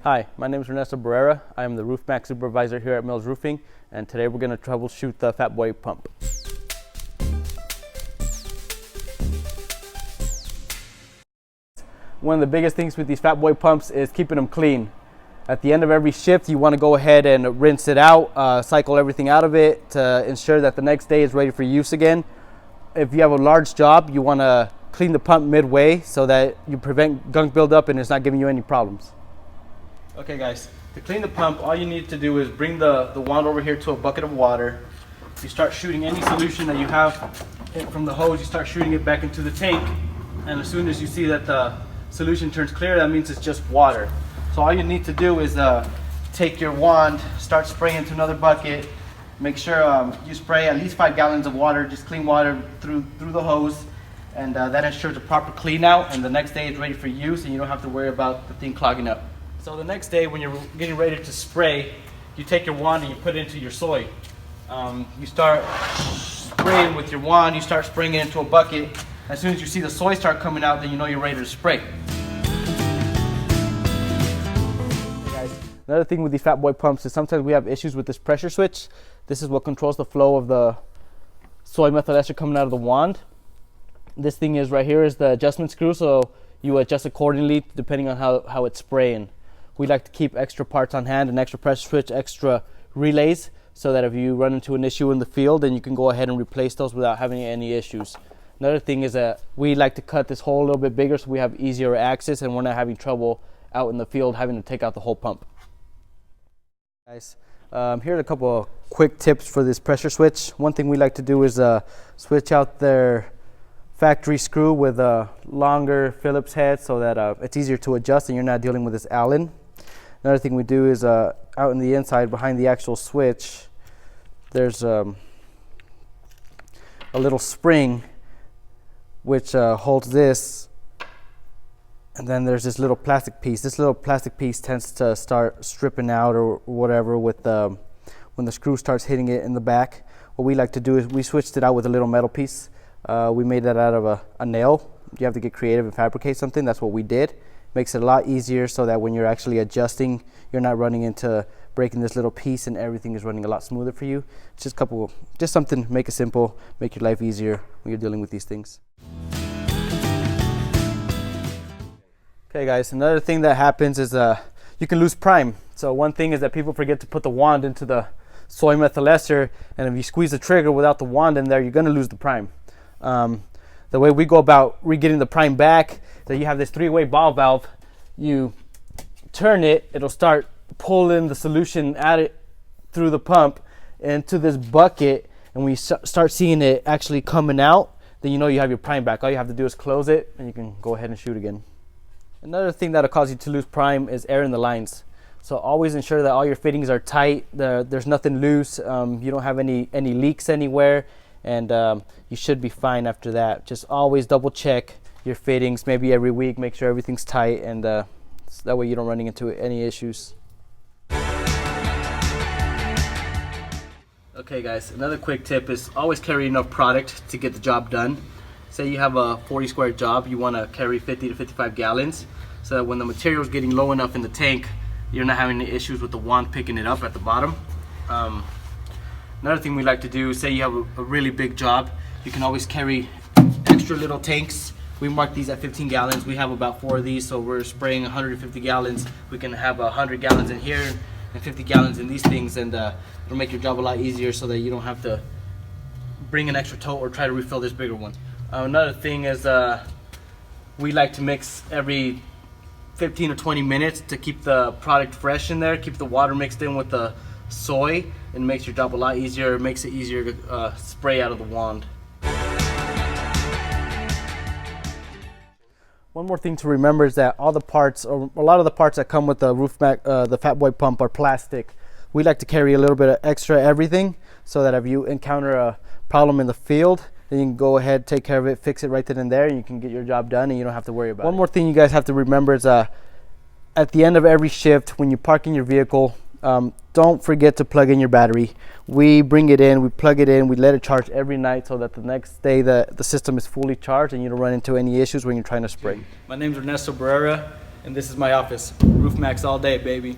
Hi, my name is Ernesto Barrera. I am the Roof Maxx supervisor here at Mills Roofing, and today we're going to troubleshoot the Fat Boy pump. One of the biggest things with these Fat Boy pumps is keeping them clean. At the end of every shift, you want to go ahead and rinse it out, cycle everything out of it to ensure that the next day is ready for use again. If you have a large job, you want to clean the pump midway so that you prevent gunk buildup and it's not giving you any problems. Okay guys, to clean the pump, all you need to do is bring the wand over here to a bucket of water. You start shooting any solution that you have from the hose, you start shooting it back into the tank, and as soon as you see that the solution turns clear, that means it's just water. So all you need to do is take your wand, start spraying into another bucket. Make sure you spray at least 5 gallons of water, just clean water through the hose, and that ensures a proper clean out, and the next day it's ready for use and you don't have to worry about the thing clogging up. So the next day when you're getting ready to spray, you take your wand and you put it into your soy. You start spraying with your wand, you start spraying it into a bucket. As soon as you see the soy start coming out, then you know you're ready to spray. Guys, another thing with these Fat Boy pumps is sometimes we have issues with this pressure switch. This is what controls the flow of the soy methyl ester coming out of the wand. This thing is right here is the adjustment screw, so you adjust accordingly depending on how it's spraying. We like to keep extra parts on hand, an extra pressure switch, extra relays, so that if you run into an issue in the field, then you can go ahead and replace those without having any issues. Another thing is that we like to cut this hole a little bit bigger so we have easier access and we're not having trouble out in the field having to take out the whole pump. Guys, here's a couple of quick tips for this pressure switch. One thing we like to do is switch out their factory screw with a longer Phillips head so that it's easier to adjust and you're not dealing with this Allen. Another thing we do is out in the inside behind the actual switch, there's a little spring which holds this, and then there's this little plastic piece. This little plastic piece tends to start stripping out or whatever with when the screw starts hitting it in the back. What we like to do is we switched it out with a little metal piece. We made that out of a nail. You have to get creative and fabricate something. That's what we did. Makes it a lot easier so that when you're actually adjusting, you're not running into breaking this little piece and everything is running a lot smoother for you. It's just something to make it simple, make your life easier when you're dealing with these things. Okay guys, another thing that happens is you can lose prime. So one thing is that people forget to put the wand into the soy methyl ester, and if you squeeze the trigger without the wand in there, you're going to lose the prime. The way we go about re-getting the prime back, that you have this 3-way ball valve. You turn it, it'll start pulling the solution at it through the pump into this bucket, and when you start seeing it actually coming out, then you know you have your prime back. All you have to do is close it and you can go ahead and shoot again. Another thing that'll cause you to lose prime is air in the lines. So always ensure that all your fittings are tight, there's nothing loose, you don't have any leaks anywhere, and you should be fine after that. Just always double check your fittings, maybe every week, make sure everything's tight, and that way you don't run into any issues. Okay guys, another quick tip is always carry enough product to get the job done. Say you have a 40 square job, you want to carry 50 to 55 gallons so that when the material is getting low enough in the tank, you're not having any issues with the wand picking it up at the bottom. Another thing we like to do, say you have a really big job, you can always carry extra little tanks. We mark these at 15 gallons. We have about 4 of these, so we're spraying 150 gallons. We can have 100 gallons in here and 50 gallons in these things, and it'll make your job a lot easier so that you don't have to bring an extra tote or try to refill this bigger one. Another thing is we like to mix every 15 or 20 minutes to keep the product fresh in there, keep the water mixed in with the soy, and makes your job a lot easier. It makes it easier to spray out of the wand. One more thing to remember is that all the parts, or a lot of the parts that come with the the Fat Boy pump are plastic. We like to carry a little bit of extra everything so that if you encounter a problem in the field, then you can go ahead, take care of it, fix it right then and there, and you can get your job done and you don't have to worry about it. One more thing you guys have to remember is at the end of every shift, when you park in your vehicle, don't forget to plug in your battery. We bring it in, we plug it in, we let it charge every night so that the next day the system is fully charged and you don't run into any issues when you're trying to spray. My name is Ernesto Barrera. And this is my office. Roof Maxx all day, baby.